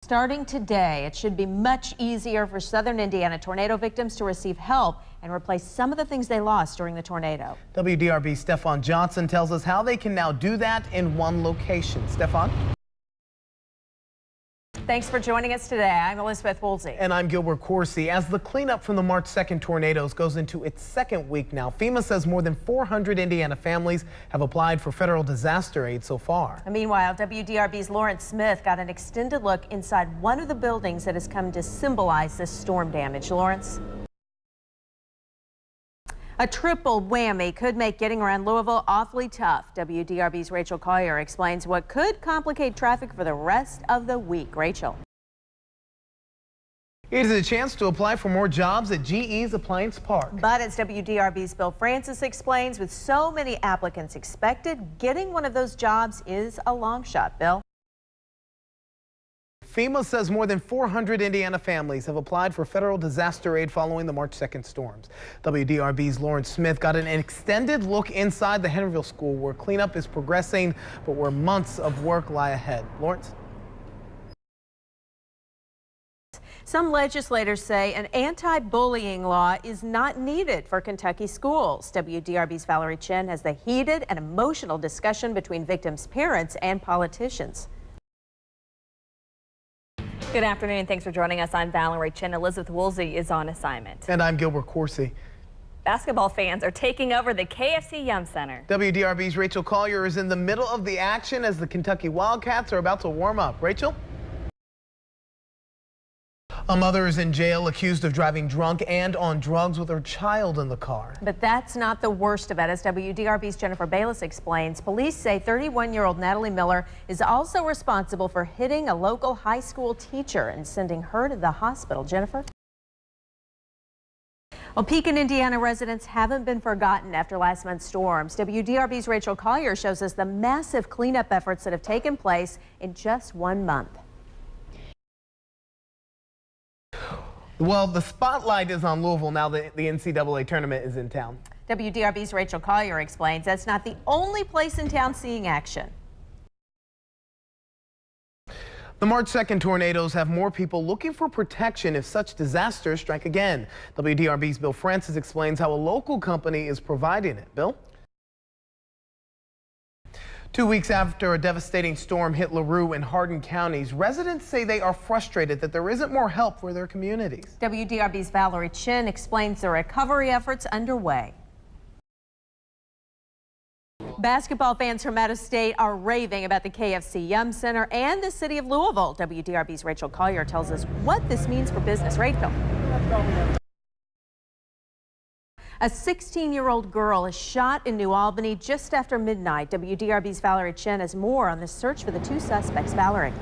Starting today, it should be much easier for southern Indiana tornado victims to receive help and replace some of the things they lost during the tornado. WDRB's Stefan Johnson tells us how they can now do that in one location. Stefan? Thanks for joining us today. I'm Elizabeth Woolsey. And I'm Gilbert Coursey. As the cleanup from the March 2nd tornadoes goes into its second week now, FEMA says more than 400 Indiana families have applied for federal disaster aid so far. And meanwhile, WDRB's Lawrence Smith got an extended look inside one of the buildings that has come to symbolize this storm damage. Lawrence? A triple whammy could make getting around Louisville awfully tough. WDRB's Rachel Collier explains what could complicate traffic for the rest of the week. Rachel. It is a chance to apply for more jobs at GE's Appliance Park. But as WDRB's Bill Francis explains, with so many applicants expected, getting one of those jobs is a long shot. Bill? FEMA says more than 400 Indiana families have applied for federal disaster aid following the March 2nd storms. WDRB's Lawrence Smith got an extended look inside the Henryville school where cleanup is progressing, but where months of work lie ahead. Lawrence? Some legislators say an anti-bullying law is not needed for Kentucky schools. WDRB's Valerie Chen has the heated and emotional discussion between victims' parents and politicians. Good afternoon. Thanks for joining us. I'm Valerie Chen. Elizabeth Woolsey is on assignment. And I'm Gilbert Coursey. Basketball fans are taking over the KFC Yum Center. WDRB's Rachel Collier is in the middle of the action as the Kentucky Wildcats are about to warm up. Rachel? A mother is in jail accused of driving drunk and on drugs with her child in the car. But that's not the worst of it. As WDRB's Jennifer Bayless explains, police say 31-year-old Natalie Miller is also responsible for hitting a local high school teacher and sending her to the hospital. Jennifer? Well, Pekin, Indiana residents haven't been forgotten after last month's storms. WDRB's Rachel Collier shows us the massive cleanup efforts that have taken place in just 1 month. Well, the spotlight is on Louisville now that the NCAA tournament is in town. WDRB's Rachel Collier explains that's not the only place in town seeing action. The March 2nd tornadoes have more people looking for protection if such disasters strike again. WDRB's Bill Francis explains how a local company is providing it. Bill? 2 weeks after a devastating storm hit LaRue and Hardin counties, residents say they are frustrated that there isn't more help for their communities. WDRB's Valerie Chen explains the recovery efforts underway. Basketball fans from out of state are raving about the KFC Yum Center and the city of Louisville. WDRB's Rachel Collier tells us what this means for business. Rachel. A 16-year-old girl is shot in New Albany just after midnight. WDRB's Valerie Chen has more on the search for the two suspects. Valerie.